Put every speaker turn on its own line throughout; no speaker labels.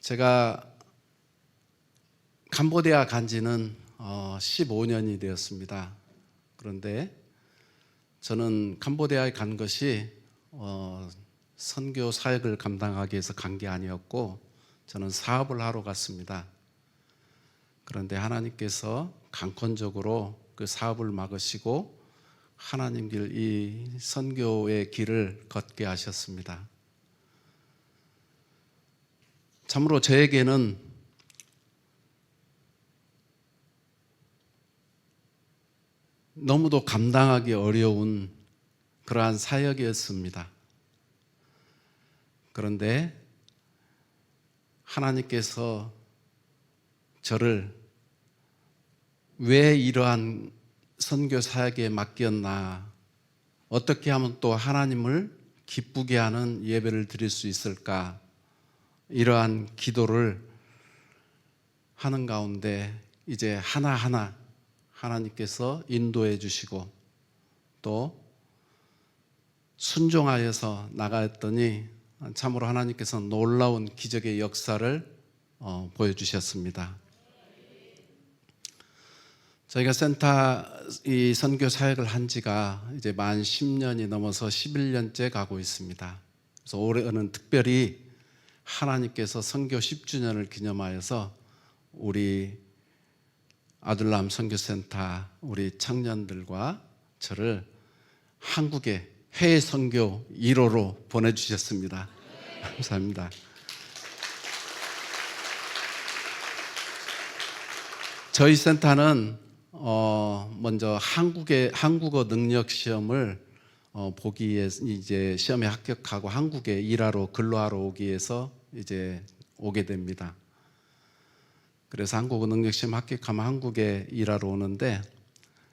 제가 캄보디아 간 지는 15년이 되었습니다. 그런데 저는 캄보디아에 간 것이 선교 사역을 감당하기 위해서 간 게 아니었고 저는 사업을 하러 갔습니다. 그런데 하나님께서 강권적으로 그 사업을 막으시고 하나님 길, 이 선교의 길을 걷게 하셨습니다. 참으로 저에게는 너무도 감당하기 어려운 그러한 사역이었습니다. 그런데 하나님께서 저를 왜 이러한 선교 사역에 맡겼나, 어떻게 하면 또 하나님을 기쁘게 하는 예배를 드릴 수 있을까, 이러한 기도를 하는 가운데 이제 하나하나 하나님께서 인도해 주시고 또 순종하여서 나가했더니 참으로 하나님께서 놀라운 기적의 역사를 보여주셨습니다. 저희가 센터 이 선교 사역을 한 지가 이제 만 10년이 넘어서 11년째 가고 있습니다. 그래서 올해는 특별히 하나님께서 선교 10주년을 기념하여서 우리 아둘람 선교센터 우리 청년들과 저를 한국에 해외 선교 1호로 보내주셨습니다. 감사합니다. 저희 센터는 먼저 한국어 능력 시험을 보기 위해서 이제 시험에 합격하고 한국에 일하러 근로하러 오기 위해서 이제 오게 됩니다. 그래서 한국어 능력 시험 합격하면 한국에 일하러 오는데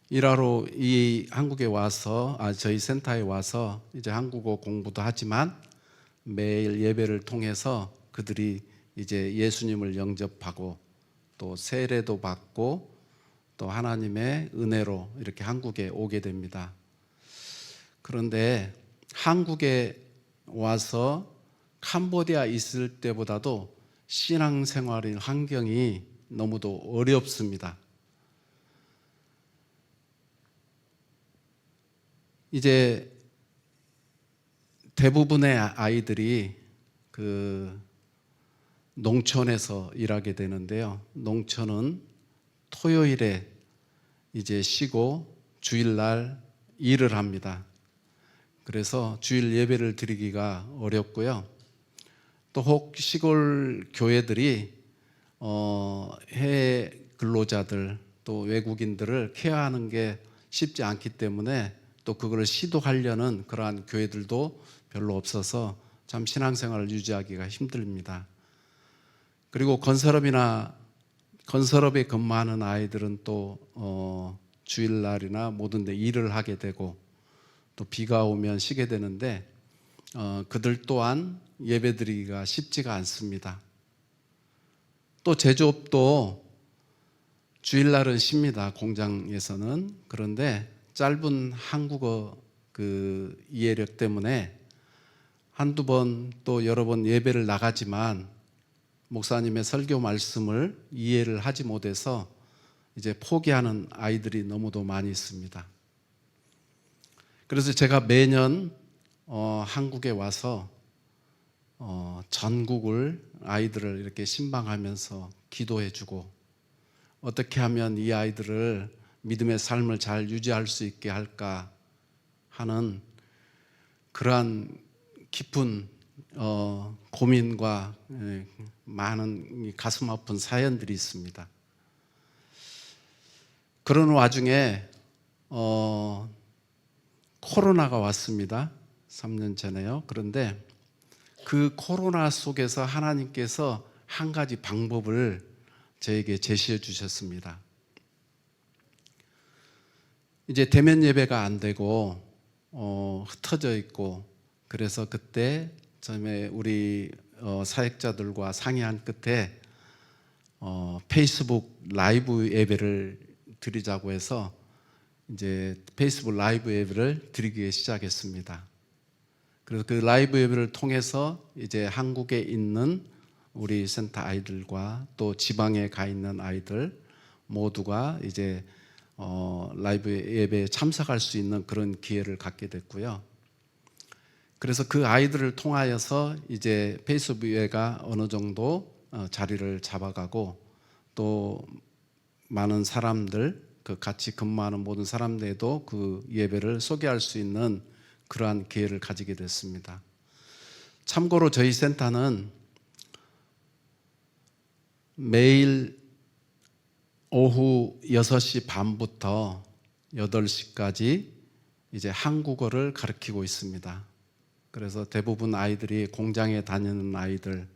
일하러 이 한국에 와서 저희 센터에 와서 이제 한국어 공부도 하지만 매일 예배를 통해서 그들이 이제 예수님을 영접하고 또 세례도 받고 또 하나님의 은혜로 이렇게 한국에 오게 됩니다. 그런데 한국에 와서 캄보디아 있을 때보다도 신앙생활의 환경이 너무도 어렵습니다. 이제 대부분의 아이들이 그 농촌에서 일하게 되는데요. 농촌은 토요일에 이제 쉬고 주일날 일을 합니다. 그래서 주일 예배를 드리기가 어렵고요. 또 혹 시골 교회들이 해외 근로자들 또 외국인들을 케어하는 게 쉽지 않기 때문에 또 그걸 시도하려는 그러한 교회들도 별로 없어서 참 신앙생활을 유지하기가 힘듭니다. 그리고 건설업에 근무하는 아이들은 또 주일날이나 모든 데 일을 하게 되고 또 비가 오면 쉬게 되는데 그들 또한 예배드리기가 쉽지가 않습니다. 또 제조업도 주일날은 쉽니다. 공장에서는. 그런데 짧은 한국어 그 이해력 때문에 한두 번 또 여러 번 예배를 나가지만 목사님의 설교 말씀을 이해를 하지 못해서 이제 포기하는 아이들이 너무도 많이 있습니다. 그래서 제가 매년 한국에 와서 전국을 아이들을 이렇게 신방하면서 기도해주고 어떻게 하면 이 아이들을 믿음의 삶을 잘 유지할 수 있게 할까 하는 그러한 깊은 고민과 많은 가슴 아픈 사연들이 있습니다. 그런 와중에 코로나가 왔습니다. 3년 전에요. 그런데 그 코로나 속에서 하나님께서 한 가지 방법을 저에게 제시해 주셨습니다. 이제 대면 예배가 안 되고 흩어져 있고 그래서 그때 처음에 우리 사역자들과 상의한 끝에 페이스북 라이브 예배를 드리자고 해서 이제 페이스북 라이브 예배를 드리기 시작했습니다. 그래서 그 라이브 예배를 통해서 이제 한국에 있는 우리 센터 아이들과 또 지방에 가 있는 아이들 모두가 이제 라이브 예배에 참석할 수 있는 그런 기회를 갖게 됐고요. 그래서 그 아이들을 통하여서 이제 페이스북 예배가 어느 정도 자리를 잡아가고 또 많은 사람들, 그 같이 근무하는 모든 사람들에도 그 예배를 소개할 수 있는 그러한 기회를 가지게 됐습니다. 참고로 저희 센터는 매일 오후 6시 반부터 8시까지 이제 한국어를 가르치고 있습니다. 그래서 대부분 아이들이 공장에 다니는 아이들,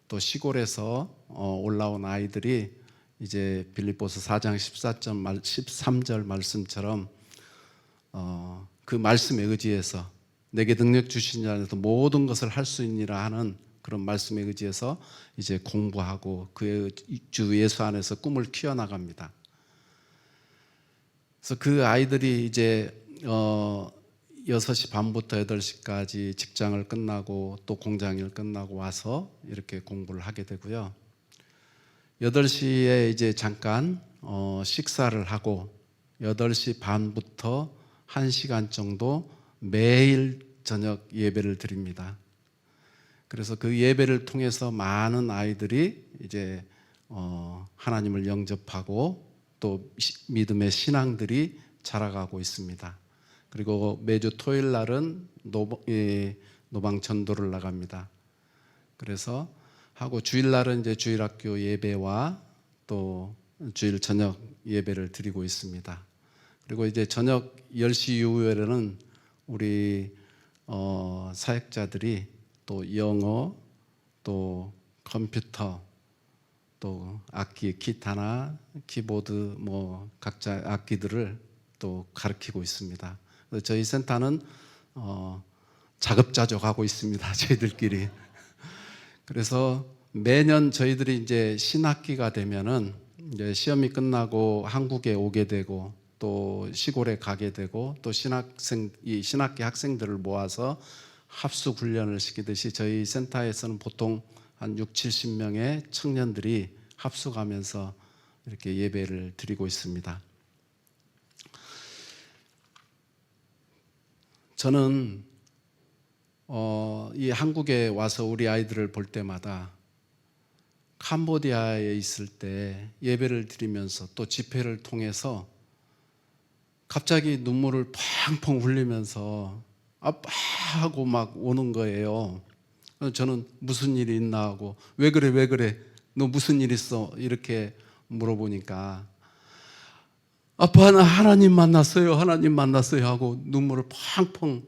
또 시골에서 올라온 아이들이 이제 빌립보서 4장 13절 말씀처럼 그 말씀에 의지해서 내게 능력 주신 자에서 모든 것을 할 수 있니라 하는 그런 말씀에 의지해서 이제 공부하고 그의 주 예수 안에서 꿈을 키워나갑니다. 그래서 그 아이들이 이제 6시 반부터 8시까지 직장을 끝나고 또 공장일 끝나고 와서 이렇게 공부를 하게 되고요. 8시에 이제 잠깐 식사를 하고 8시 반부터 1시간 정도 매일 저녁 예배를 드립니다. 그래서 그 예배를 통해서 많은 아이들이 이제 하나님을 영접하고 또 믿음의 신앙들이 자라가고 있습니다. 그리고 매주 토요일 날은 노방 전도를 나갑니다. 그래서 하고 주일 날은 이제 주일학교 예배와 또 주일 저녁 예배를 드리고 있습니다. 그리고 이제 저녁 10시 이후에는 우리 사역자들이 또 영어, 또 컴퓨터, 또 악기, 기타나 키보드 뭐 각자 악기들을 또 가르치고 있습니다. 그래서 저희 센터는 자급자족하고 있습니다. 저희들끼리. 그래서 매년 저희들이 이제 신학기가 되면은 이제 시험이 끝나고 한국에 오게 되고 또 시골에 가게 되고 또 이 신학기 학생들을 모아서 합숙 훈련을 시키듯이 저희 센터에서는 보통 한 6, 70명의 청년들이 합숙하면서 이렇게 예배를 드리고 있습니다. 저는 이 한국에 와서 우리 아이들을 볼 때마다 캄보디아에 있을 때 예배를 드리면서 또 집회를 통해서 갑자기 눈물을 펑펑 흘리면서 아빠 하고 막 오는 거예요. 저는 무슨 일이 있나 하고 왜 그래 너 무슨 일 있어 이렇게 물어보니까 아빠는 하나님 만났어요 하고 눈물을 펑펑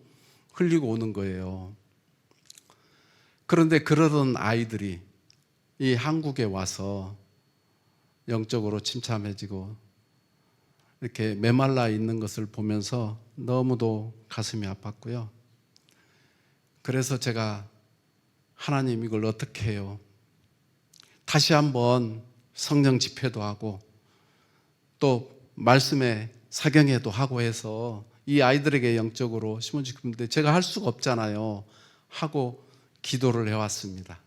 흘리고 오는 거예요. 그런데 그러던 아이들이 이 한국에 와서 영적으로 침참해지고 이렇게 메말라 있는 것을 보면서 너무도 가슴이 아팠고요. 그래서 제가 하나님 이걸 어떻게 해요? 다시 한번 성령 집회도 하고 또 말씀에 사경회도 하고 해서 이 아이들에게 영적으로 심어주는데 제가 할 수가 없잖아요 하고 기도를 해왔습니다.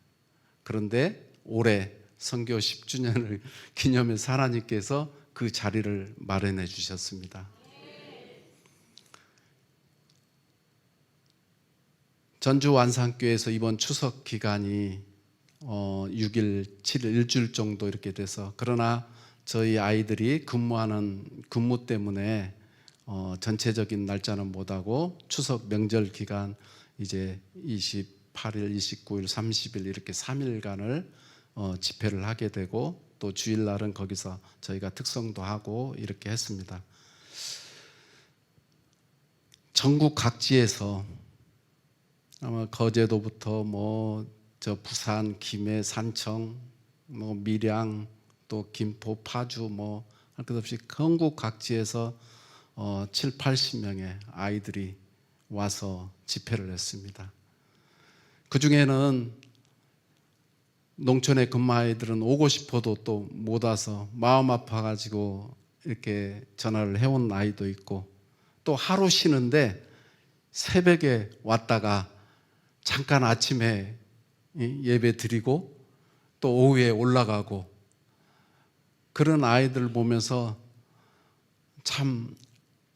그런데 올해 선교 10주년을 기념해서 하나님께서 그 자리를 마련해 주셨습니다. 전주 완산교회에서 이번 추석 기간이 6일, 7일, 일주일 정도 이렇게 돼서 그러나 저희 아이들이 근무하는 근무 때문에 전체적인 날짜는 못하고 추석 명절 기간 이제 28일, 29일, 30일 이렇게 3일간을 집회를 하게 되고 또 주일날은 거기서 저희가 특성도 하고 이렇게 했습니다. 전국 각지에서 아마 거제도부터 저 부산, 김해, 산청, 밀양, 또 김포, 파주 할 것 없이 전국 각지에서 7, 80명의 아이들이 와서 집회를 했습니다. 그 중에는 농촌에 근무 아이들은 오고 싶어도 또 못 와서 마음 아파가지고 이렇게 전화를 해온 아이도 있고 또 하루 쉬는데 새벽에 왔다가 잠깐 아침에 예배 드리고 또 오후에 올라가고 그런 아이들 보면서 참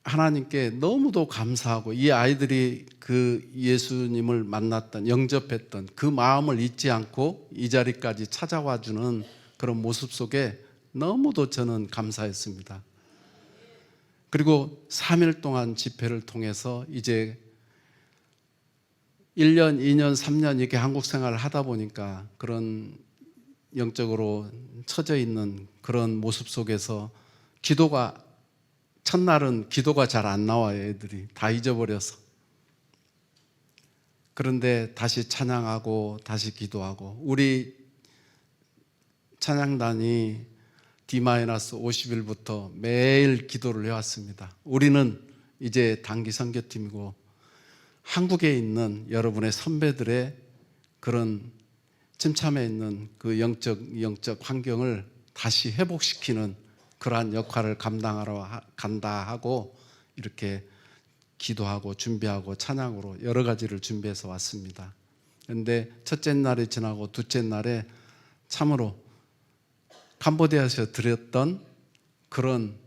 하나님께 너무도 감사하고 이 아이들이 그 예수님을 만났던 영접했던 그 마음을 잊지 않고 이 자리까지 찾아와 주는 그런 모습 속에 너무도 저는 감사했습니다. 그리고 3일 동안 집회를 통해서 이제 1년, 2년, 3년 이렇게 한국 생활을 하다 보니까 그런 영적으로 처져 있는 그런 모습 속에서 기도가 첫날은 기도가 잘 안 나와요. 애들이 다 잊어버려서. 그런데 다시 찬양하고 다시 기도하고 우리 찬양단이 D-50일부터 매일 기도를 해왔습니다. 우리는 이제 단기 선교팀이고 한국에 있는 여러분의 선배들의 그런 침참해 있는 그 영적 환경을 다시 회복시키는 그러한 역할을 감당하러 간다 하고 이렇게 기도하고 준비하고 찬양으로 여러 가지를 준비해서 왔습니다. 그런데 첫째 날이 지나고 둘째 날에 참으로 캄보디아에서 드렸던 그런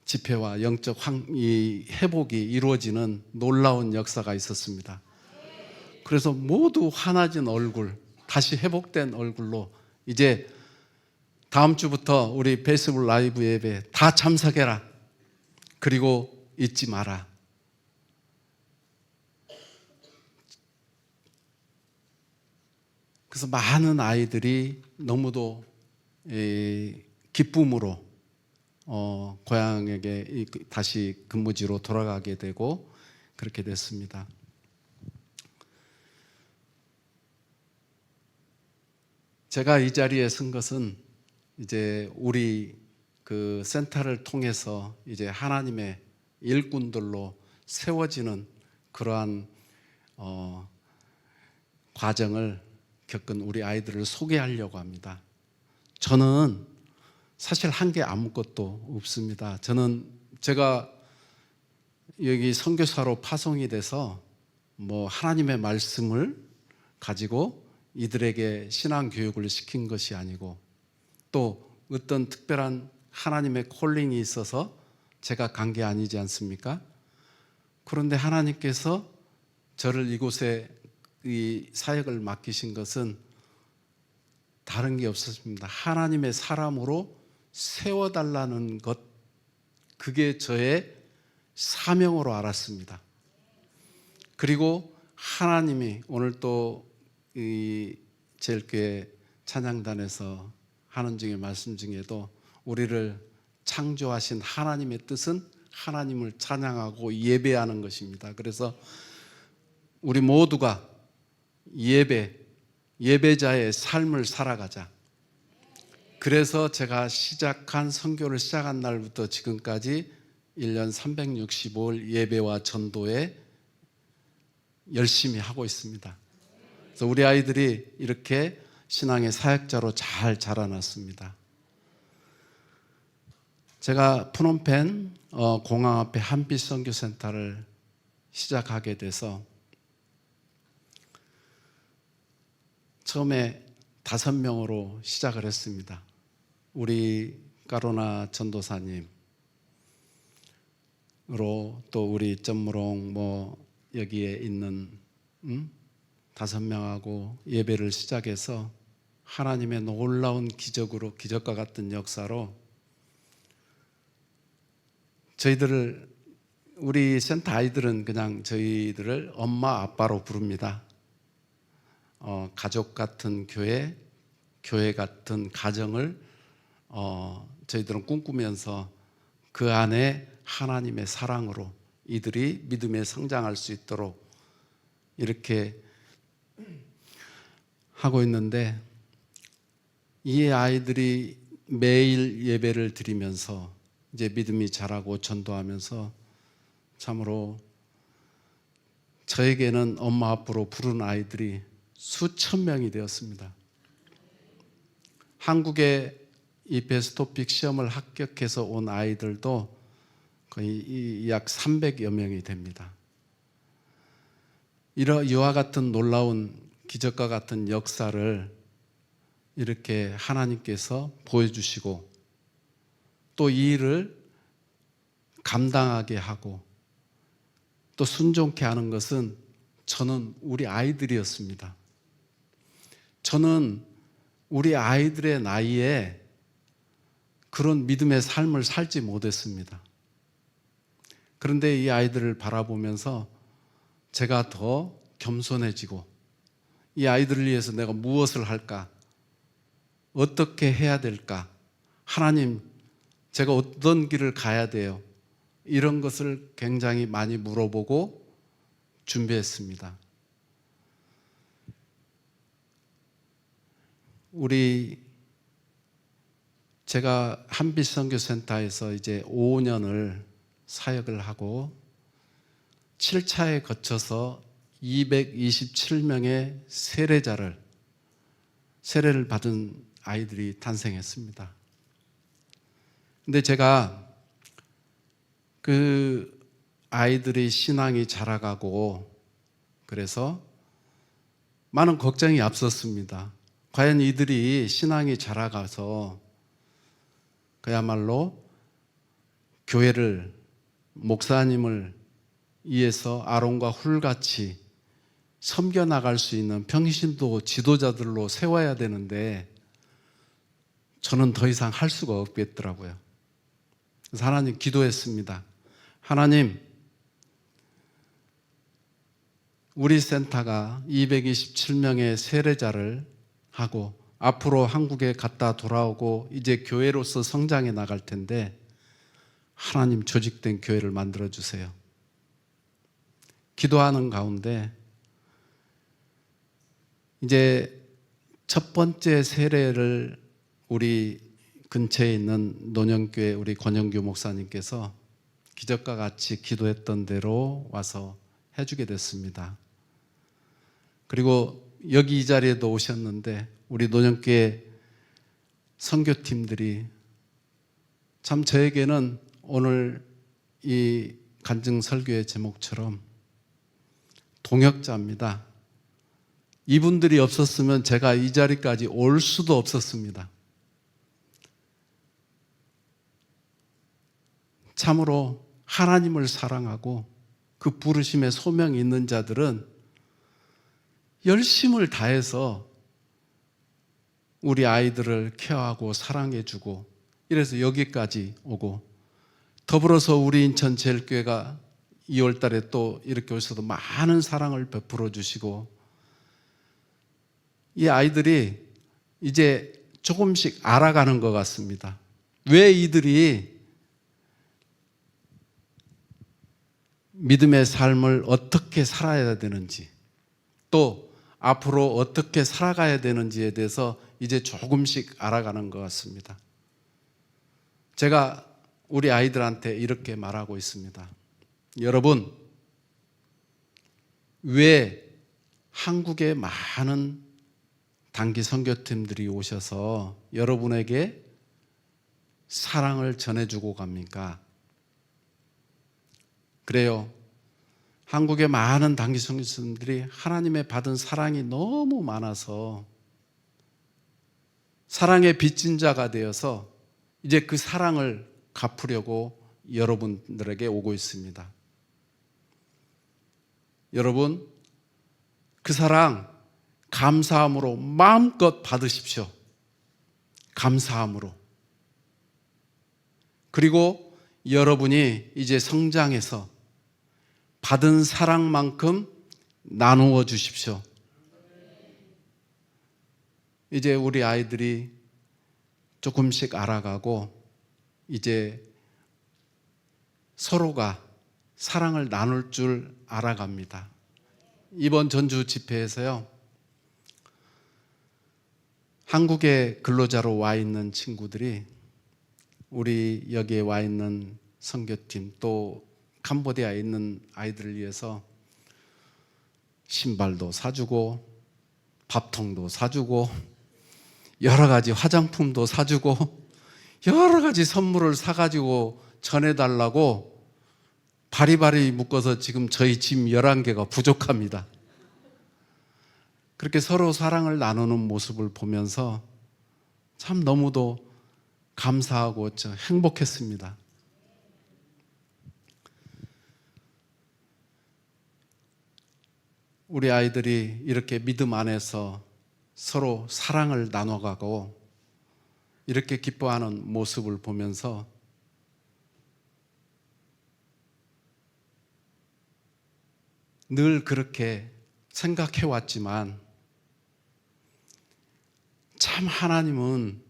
집회와 영적 회복이 이루어지는 놀라운 역사가 있었습니다. 그래서 모두 환해진 얼굴, 다시 회복된 얼굴로 이제 다음 주부터 우리 페이스북 라이브 예배 다 참석해라. 그리고 잊지 마라. 그래서 많은 아이들이 너무도 기쁨으로 고향에게 다시 근무지로 돌아가게 되고 그렇게 됐습니다. 제가 이 자리에 선 것은 이제 우리 그 센터를 통해서 이제 하나님의 일꾼들로 세워지는 그러한 과정을 겪은 우리 아이들을 소개하려고 합니다. 저는 사실 한 게 아무것도 없습니다. 제가 여기 선교사로 파송이 돼서 뭐 하나님의 말씀을 가지고 이들에게 신앙 교육을 시킨 것이 아니고 또 어떤 특별한 하나님의 콜링이 있어서 제가 간 게 아니지 않습니까? 그런데 하나님께서 저를 이곳에 이 사역을 맡기신 것은 다른 게 없었습니다. 하나님의 사람으로 세워달라는 것, 그게 저의 사명으로 알았습니다. 그리고 하나님이 오늘 또 이 제일교회 찬양단에서 하는 중에 말씀 중에도 우리를 창조하신 하나님의 뜻은 하나님을 찬양하고 예배하는 것입니다. 그래서 우리 모두가 예배자의 삶을 살아가자. 그래서 제가 선교를 시작한 날부터 지금까지 1년 365일 예배와 전도에 열심히 하고 있습니다. 그래서 우리 아이들이 이렇게 신앙의 사역자로 잘 자라났습니다. 제가 프놈펜 공항 앞에 한빛 선교센터를 시작하게 돼서 처음에 5명으로 시작을 했습니다. 우리 까로나 전도사님으로 또 우리 점무롱 여기에 있는 5명하고 예배를 시작해서 하나님의 놀라운 기적과 같은 역사로 우리 센터 아이들은 그냥 저희들을 엄마 아빠로 부릅니다. 가족 같은 교회 같은 가정을 저희들은 꿈꾸면서 그 안에 하나님의 사랑으로 이들이 믿음에 성장할 수 있도록 이렇게 하고 있는데 이 아이들이 매일 예배를 드리면서 이제 믿음이 자라고 전도하면서 참으로 저에게는 엄마 아빠로 부른 아이들이 수천 명이 되었습니다. 한국의 이 베스토픽 시험을 합격해서 온 아이들도 거의 약 300여 명이 됩니다. 이와 같은 놀라운 기적과 같은 역사를 이렇게 하나님께서 보여주시고 또 이 일을 감당하게 하고 또 순종케 하는 것은 저는 우리 아이들이었습니다. 저는 우리 아이들의 나이에 그런 믿음의 삶을 살지 못했습니다. 그런데 이 아이들을 바라보면서 제가 더 겸손해지고 이 아이들을 위해서 내가 무엇을 할까? 어떻게 해야 될까? 하나님, 제가 어떤 길을 가야 돼요? 이런 것을 굉장히 많이 물어보고 준비했습니다. 제가 한빛선교센터에서 이제 5년을 사역을 하고 7차에 거쳐서 227명의 세례를 받은 아이들이 탄생했습니다. 근데 제가 그 아이들의 신앙이 자라가고 그래서 많은 걱정이 앞섰습니다. 과연 이들이 신앙이 자라가서 그야말로 교회를, 목사님을 위해서 아론과 훌같이 섬겨나갈 수 있는 평신도 지도자들로 세워야 되는데 저는 더 이상 할 수가 없겠더라고요. 그래서 하나님 기도했습니다. 하나님, 우리 센터가 227명의 세례자를 하고 앞으로 한국에 갔다 돌아오고 이제 교회로서 성장해 나갈 텐데 하나님 조직된 교회를 만들어 주세요. 기도하는 가운데 이제 첫 번째 세례를 우리 근처에 있는 논현교회 우리 권영규 목사님께서 기적과 같이 기도했던 대로 와서 해주게 됐습니다. 그리고 여기 이 자리에도 오셨는데 우리 논현교회 선교팀들이 참 저에게는 오늘 이 간증 설교의 제목처럼 동역자입니다. 이분들이 없었으면 제가 이 자리까지 올 수도 없었습니다. 참으로 하나님을 사랑하고 그 부르심에 소명이 있는 자들은 열심을 다해서 우리 아이들을 케어하고 사랑해주고 이래서 여기까지 오고 더불어서 우리 인천제일교회가 2월 달에 또 이렇게 오셔서 많은 사랑을 베풀어 주시고 이 아이들이 이제 조금씩 알아가는 것 같습니다. 왜 이들이 믿음의 삶을 어떻게 살아야 되는지 또 앞으로 어떻게 살아가야 되는지에 대해서 이제 조금씩 알아가는 것 같습니다. 제가 우리 아이들한테 이렇게 말하고 있습니다. 여러분, 왜 한국에 많은 단기 선교팀들이 오셔서 여러분에게 사랑을 전해주고 갑니까? 그래요. 한국의 많은 단기 선교팀들이 하나님의 받은 사랑이 너무 많아서 사랑의 빚진 자가 되어서 이제 그 사랑을 갚으려고 여러분들에게 오고 있습니다. 여러분, 그 사랑 감사함으로 마음껏 받으십시오. 감사함으로. 그리고 여러분이 이제 성장해서 받은 사랑만큼 나누어 주십시오. 이제 우리 아이들이 조금씩 알아가고 이제 서로가 사랑을 나눌 줄 알아갑니다. 이번 전주 집회에서요, 한국에 근로자로 와 있는 친구들이 우리 여기에 와 있는 선교팀 또 캄보디아에 있는 아이들을 위해서 신발도 사주고 밥통도 사주고 여러 가지 화장품도 사주고 여러 가지 선물을 사가지고 전해달라고 바리바리 묶어서 지금 저희 짐 11개가 부족합니다. 그렇게 서로 사랑을 나누는 모습을 보면서 참 너무도 감사하고 행복했습니다. 우리 아이들이 이렇게 믿음 안에서 서로 사랑을 나눠가고 이렇게 기뻐하는 모습을 보면서 늘 그렇게 생각해 왔지만 참 하나님은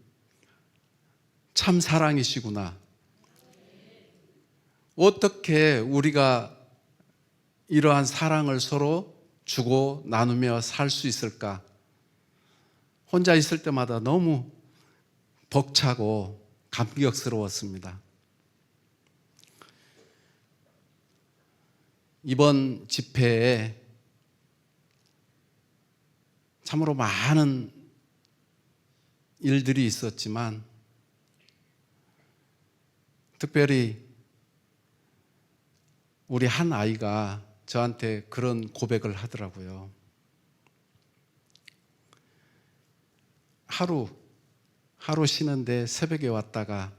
참 사랑이시구나. 어떻게 우리가 이러한 사랑을 서로 주고 나누며 살 수 있을까? 혼자 있을 때마다 너무 벅차고 감격스러웠습니다. 이번 집회에 참으로 많은 일들이 있었지만 특별히 우리 한 아이가 저한테 그런 고백을 하더라고요. 하루 쉬는데 새벽에 왔다가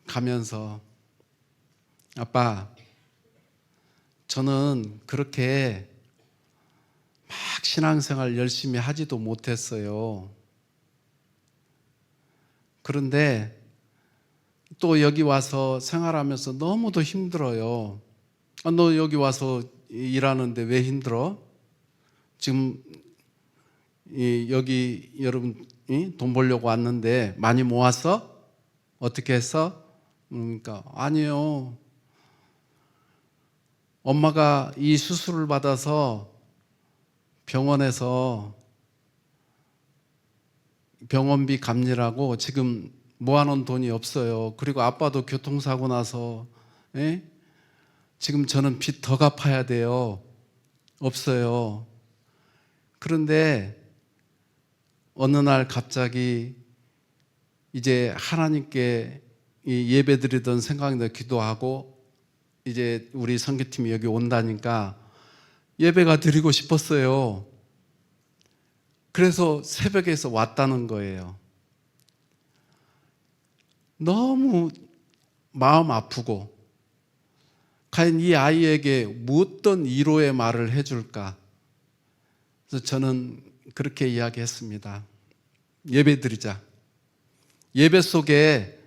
가면서 아빠, 저는 그렇게 막 신앙생활 열심히 하지도 못했어요. 그런데 또 여기 와서 생활하면서 너무도 힘들어요. 너 여기 와서 일하는데 왜 힘들어? 지금 여기 여러분 돈 벌려고 왔는데 많이 모았어? 어떻게 했어? 그러니까 아니요. 엄마가 이 수술을 받아서 병원에서 병원비 갚느라고 지금 모아놓은 돈이 없어요. 그리고 아빠도 교통사고 나서 지금 저는 빚 더 갚아야 돼요. 없어요. 그런데 어느 날 갑자기 이제 하나님께 예배 드리던 생각이 나 기도하고 이제 우리 선교팀이 여기 온다니까 예배가 드리고 싶었어요. 그래서 새벽에서 왔다는 거예요. 너무 마음 아프고 과연 이 아이에게 어떤 위로의 말을 해줄까? 그래서 저는 그렇게 이야기했습니다. 예배 드리자. 예배 속에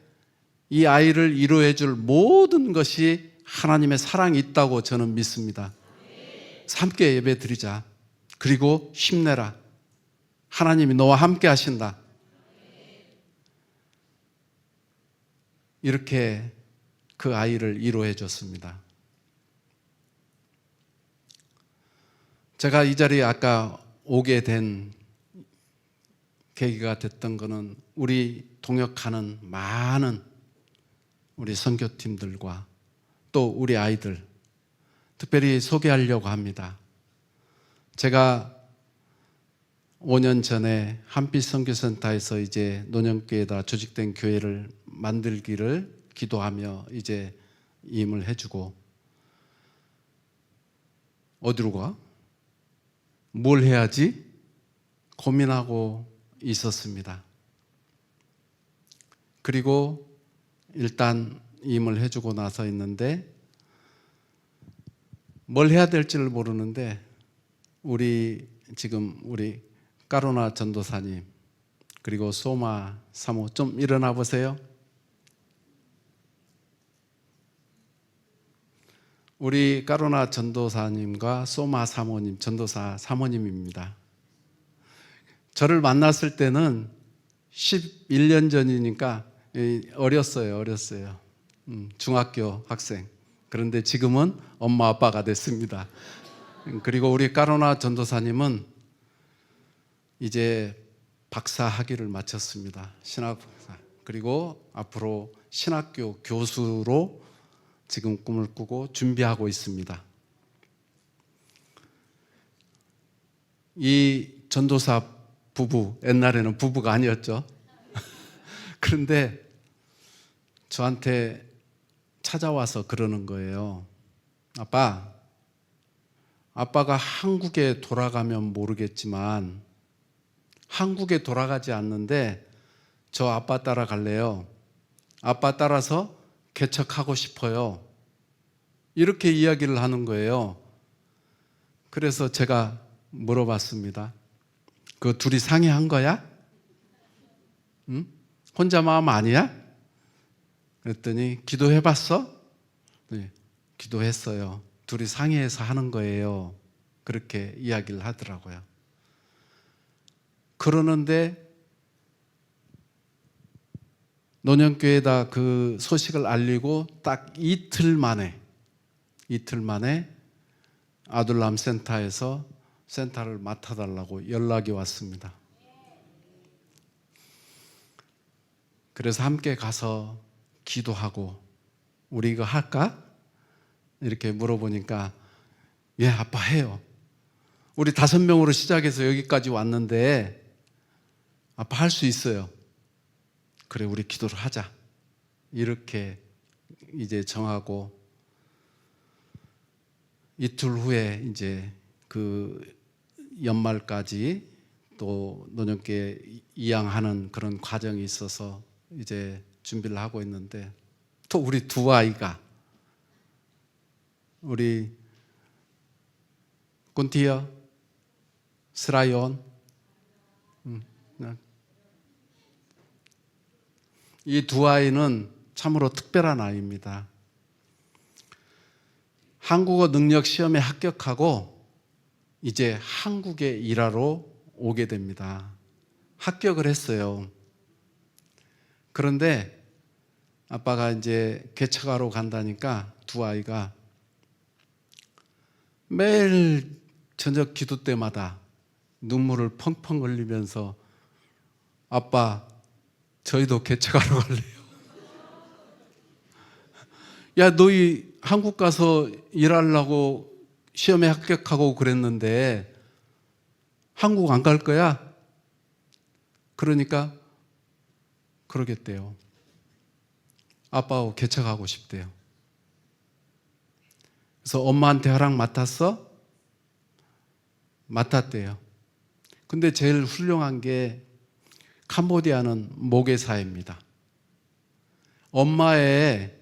이 아이를 위로해 줄 모든 것이 하나님의 사랑이 있다고 저는 믿습니다. 함께 예배 드리자. 그리고 힘내라. 하나님이 너와 함께 하신다. 이렇게 그 아이를 위로해 줬습니다. 제가 이 자리에 아까 오게 된 계기가 됐던 것은 우리 동역하는 많은 우리 선교팀들과 또 우리 아이들 특별히 소개하려고 합니다. 제가 5년 전에 한빛 선교센터에서 이제 노년교회에다 조직된 교회를 만들기를 기도하며 이제 임을 해주고 어디로 가? 뭘 해야지? 고민하고 있었습니다. 그리고 일단 임을 해주고 나서 있는데 뭘 해야 될지를 모르는데 지금 우리 까로나 전도사님 그리고 소마 사모 좀 일어나 보세요. 우리 까로나 전도사님과 소마 사모님, 전도사 사모님입니다. 저를 만났을 때는 11년 전이니까 어렸어요. 중학교 학생. 그런데 지금은 엄마 아빠가 됐습니다. 그리고 우리 까로나 전도사님은 이제 박사 학위를 마쳤습니다. 신학 박사. 그리고 앞으로 신학교 교수로 지금 꿈을 꾸고 준비하고 있습니다. 이 전도사 부부, 옛날에는 부부가 아니었죠. 그런데 저한테 찾아와서 그러는 거예요. 아빠가 한국에 돌아가면 모르겠지만 한국에 돌아가지 않는데 저 아빠 따라갈래요. 아빠 따라서 개척하고 싶어요. 이렇게 이야기를 하는 거예요. 그래서 제가 물어봤습니다. 그 둘이 상의한 거야? 응? 혼자 마음 아니야? 그랬더니 기도해봤어? 네, 기도했어요. 둘이 상의해서 하는 거예요. 그렇게 이야기를 하더라고요. 그러는데 노년교회에다 그 소식을 알리고 딱 이틀 만에 아둘람 센터에서 센터를 맡아달라고 연락이 왔습니다. 그래서 함께 가서 기도하고 우리 이거 할까? 이렇게 물어보니까 예, 아빠 해요. 우리 5명으로 시작해서 여기까지 왔는데 아빠 할 수 있어요. 그래, 우리 기도를 하자. 이렇게 이제 정하고 이틀 후에 이제 그 연말까지 또 노년교회 이양하는 그런 과정이 있어서 이제 준비를 하고 있는데 또 우리 두 아이가 우리 꾼티어, 스라이온 이 두 아이는 참으로 특별한 아이입니다. 한국어 능력 시험에 합격하고 이제 한국에 일하러 오게 됩니다. 합격을 했어요. 그런데 아빠가 이제 개척하러 간다니까 두 아이가 매일 저녁 기도 때마다 눈물을 펑펑 흘리면서 아빠, 저희도 개척하러 갈래요. 야, 너희 한국 가서 일하려고 시험에 합격하고 그랬는데 한국 안 갈 거야? 그러니까 그러겠대요. 아빠하고 개척하고 싶대요. 그래서 엄마한테 허락 맡았어? 맡았대요. 근데 제일 훌륭한 게 캄보디아는 모계사회입니다. 엄마의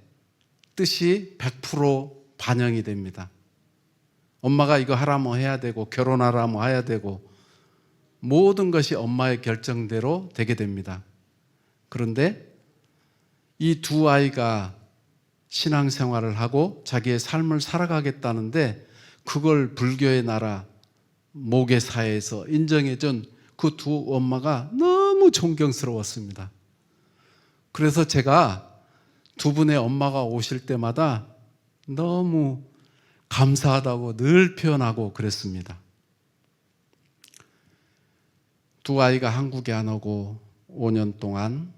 뜻이 100% 반영이 됩니다. 엄마가 이거 하라면 해야 되고 결혼하라면 해야 되고 모든 것이 엄마의 결정대로 되게 됩니다. 그런데 이 두 아이가 신앙생활을 하고 자기의 삶을 살아가겠다는데 그걸 불교의 나라 모계사회에서 인정해준 그 두 엄마가 너무 존경스러웠습니다. 그래서 제가 두 분의 엄마가 오실 때마다 너무 감사하다고 늘 표현하고 그랬습니다. 두 아이가 한국에 안 오고 5년 동안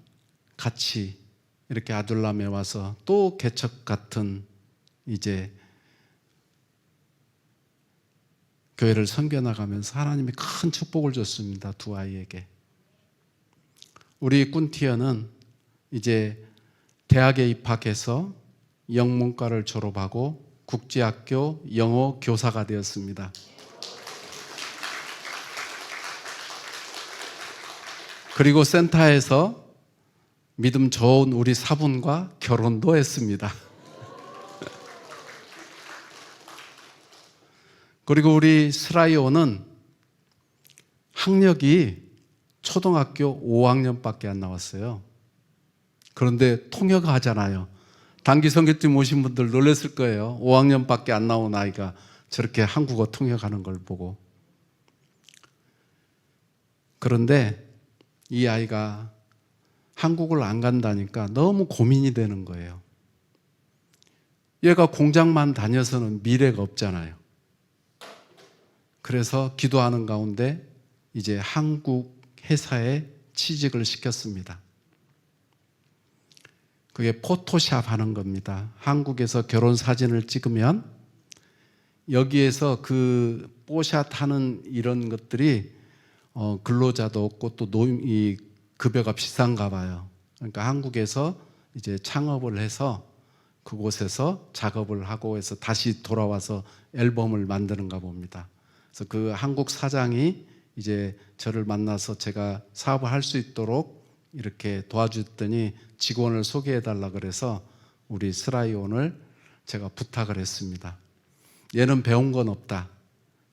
같이 이렇게 아둘람에 와서 또 개척 같은 이제 교회를 섬겨나가면서 하나님이 큰 축복을 줬습니다. 두 아이에게. 우리 꾼티어는 이제 대학에 입학해서 영문과를 졸업하고 국제학교 영어 교사가 되었습니다. 그리고 센터에서 믿음 좋은 우리 사분과 결혼도 했습니다. 그리고 우리 스라이오는 학력이 초등학교 5학년밖에 안 나왔어요. 그런데 통역하잖아요. 단기 선교팀 오신 분들 놀랐을 거예요. 5학년밖에 안 나온 아이가 저렇게 한국어 통역하는 걸 보고. 그런데 이 아이가 한국을 안 간다니까 너무 고민이 되는 거예요. 얘가 공장만 다녀서는 미래가 없잖아요. 그래서 기도하는 가운데 이제 한국 회사에 취직을 시켰습니다. 그게 포토샵 하는 겁니다. 한국에서 결혼 사진을 찍으면 여기에서 그 뽀샷 하는 이런 것들이 근로자도 없고 또 이 급여가 비싼가 봐요. 그러니까 한국에서 이제 창업을 해서 그곳에서 작업을 하고 해서 다시 돌아와서 앨범을 만드는가 봅니다. 그래서 그 한국 사장이 이제 저를 만나서 제가 사업을 할 수 있도록 이렇게 도와줬더니 직원을 소개해달라 그래서 우리 스라이온을 제가 부탁을 했습니다. 얘는 배운 건 없다.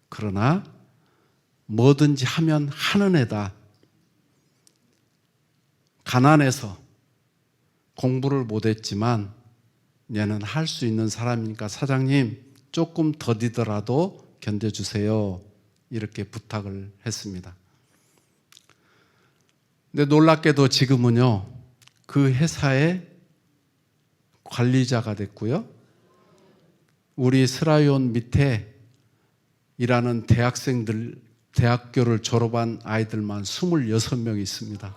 그러나 뭐든지 하면 하는 애다. 가난해서 공부를 못했지만 얘는 할 수 있는 사람이니까 사장님 조금 더디더라도 견뎌주세요. 이렇게 부탁을 했습니다. 근데 놀랍게도 지금은요, 그 회사의 관리자가 됐고요. 우리 스라이온 밑에 일하는 대학생들, 대학교를 졸업한 아이들만 26명이 있습니다.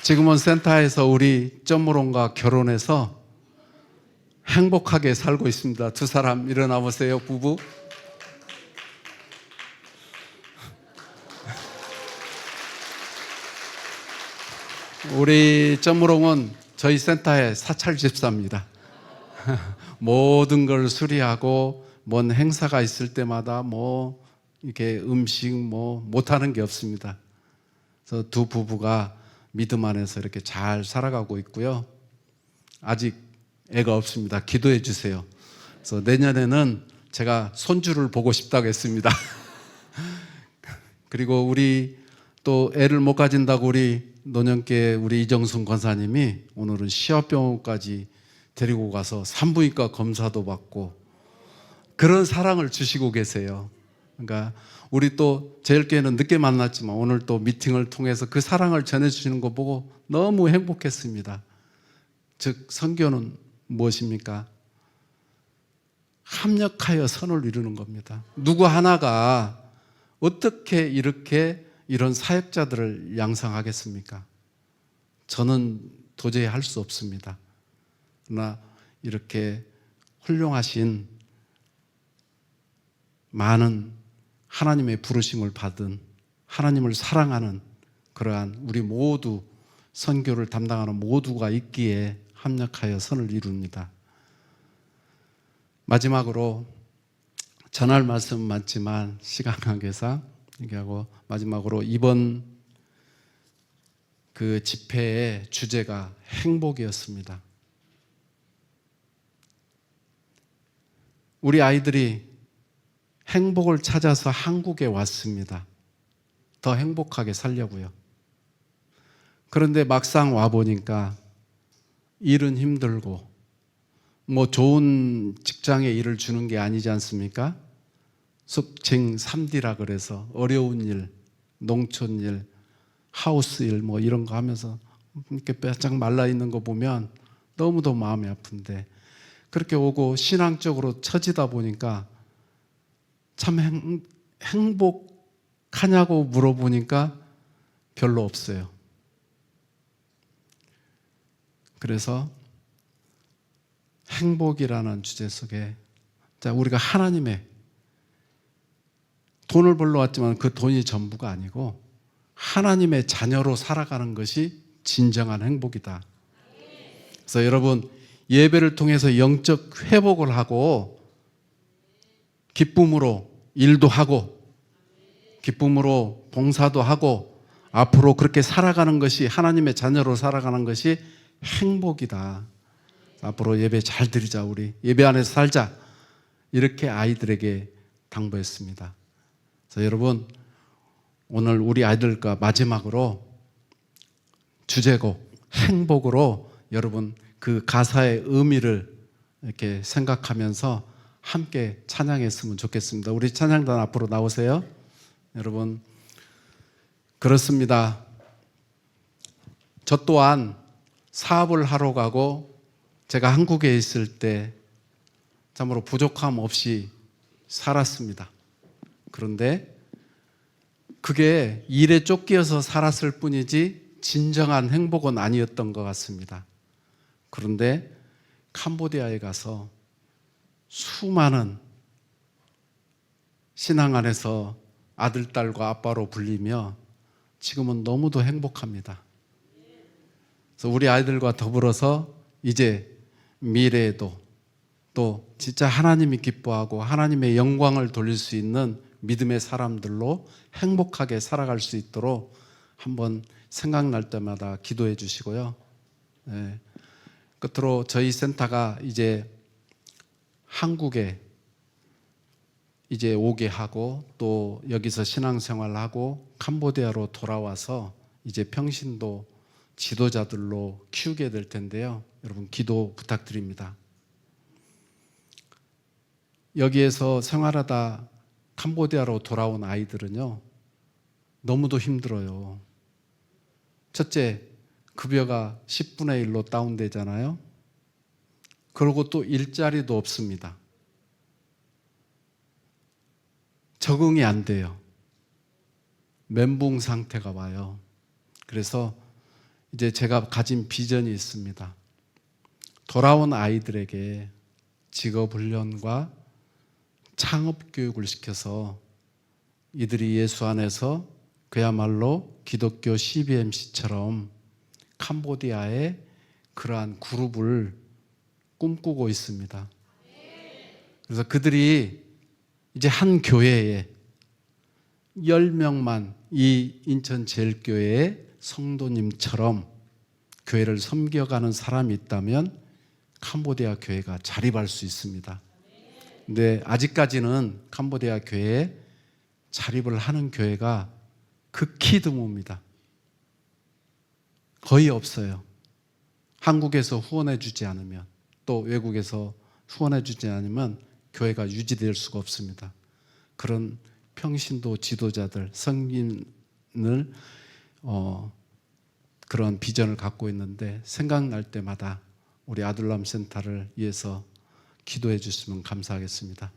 지금은 센터에서 우리 점무롱과 결혼해서 행복하게 살고 있습니다. 두 사람 일어나 보세요, 부부. 우리 점무롱은 저희 센터의 사찰 집사입니다. 모든 걸 수리하고 뭔 행사가 있을 때마다 뭐 이렇게 음식 뭐 못하는 게 없습니다. 그래서 두 부부가 믿음 안에서 이렇게 잘 살아가고 있고요. 아직 애가 없습니다. 기도해 주세요. 그래서 내년에는 제가 손주를 보고 싶다고 했습니다. 그리고 우리 또 애를 못 가진다고 우리 노년계 우리 이정순 권사님이 오늘은 시합병원까지 데리고 가서 산부인과 검사도 받고 그런 사랑을 주시고 계세요. 그러니까 우리 또 제일교회는 늦게 만났지만 오늘 또 미팅을 통해서 그 사랑을 전해주시는 거 보고 너무 행복했습니다. 즉 선교는 무엇입니까? 합력하여 선을 이루는 겁니다. 누구 하나가 어떻게 이렇게 이런 사역자들을 양성하겠습니까? 저는 도저히 할 수 없습니다. 그러나 이렇게 훌륭하신 많은 하나님의 부르심을 받은 하나님을 사랑하는 그러한 우리 모두 선교를 담당하는 모두가 있기에 합력하여 선을 이룹니다. 마지막으로 전할 말씀 많지만 시간 관계상 얘기하고 마지막으로 이번 그 집회의 주제가 행복이었습니다. 우리 아이들이 행복을 찾아서 한국에 왔습니다. 더 행복하게 살려고요. 그런데 막상 와보니까 일은 힘들고 뭐 좋은 직장에 일을 주는 게 아니지 않습니까? 속칭 3D라 그래서 어려운 일, 농촌 일, 하우스 일 뭐 이런 거 하면서 이렇게 바짝 말라 있는 거 보면 너무도 마음이 아픈데 그렇게 오고 신앙적으로 처지다 보니까 참 행복하냐고 물어보니까 별로 없어요. 그래서 행복이라는 주제 속에 우리가 하나님의 돈을 벌러 왔지만 그 돈이 전부가 아니고 하나님의 자녀로 살아가는 것이 진정한 행복이다. 그래서 여러분 예배를 통해서 영적 회복을 하고 기쁨으로 일도 하고 기쁨으로 봉사도 하고 앞으로 그렇게 살아가는 것이 하나님의 자녀로 살아가는 것이 행복이다. 앞으로 예배 잘 드리자, 우리 예배 안에서 살자, 이렇게 아이들에게 당부했습니다. 그래서 여러분 오늘 우리 아이들과 마지막으로 주제곡 행복으로 여러분 그 가사의 의미를 이렇게 생각하면서 함께 찬양했으면 좋겠습니다. 우리 찬양단 앞으로 나오세요. 여러분 그렇습니다. 저 또한 사업을 하러 가고 제가 한국에 있을 때 참으로 부족함 없이 살았습니다. 그런데 그게 일에 쫓겨서 살았을 뿐이지 진정한 행복은 아니었던 것 같습니다. 그런데 캄보디아에 가서 수많은 신앙 안에서 아들, 딸과 아빠로 불리며 지금은 너무도 행복합니다. 그래서 우리 아이들과 더불어서 이제 미래에도 또 진짜 하나님이 기뻐하고 하나님의 영광을 돌릴 수 있는 믿음의 사람들로 행복하게 살아갈 수 있도록 한번 생각날 때마다 기도해 주시고요. 네. 끝으로 저희 센터가 이제 한국에 이제 오게 하고 또 여기서 신앙생활하고 캄보디아로 돌아와서 이제 평신도 지도자들로 키우게 될 텐데요. 여러분 기도 부탁드립니다. 여기에서 생활하다 캄보디아로 돌아온 아이들은요, 너무도 힘들어요. 첫째, 급여가 10분의 1로 다운되잖아요. 그리고 또 일자리도 없습니다. 적응이 안 돼요. 멘붕 상태가 와요. 그래서 이제 제가 가진 비전이 있습니다. 돌아온 아이들에게 직업훈련과 창업교육을 시켜서 이들이 예수 안에서 그야말로 기독교 CBMC처럼 캄보디아의 그러한 그룹을 꿈꾸고 있습니다. 그래서 그들이 이제 한 교회에 10명만 이 인천제일교회의 성도님처럼 교회를 섬겨가는 사람이 있다면 캄보디아 교회가 자립할 수 있습니다. 근데 아직까지는 캄보디아 교회에 자립을 하는 교회가 극히 드뭅니다. 거의 없어요. 한국에서 후원해 주지 않으면, 또 외국에서 후원해 주지 않으면 교회가 유지될 수가 없습니다. 그런 평신도 지도자들, 성인을 그런 비전을 갖고 있는데 생각날 때마다 우리 아둘람 센터를 위해서 기도해 주시면 감사하겠습니다.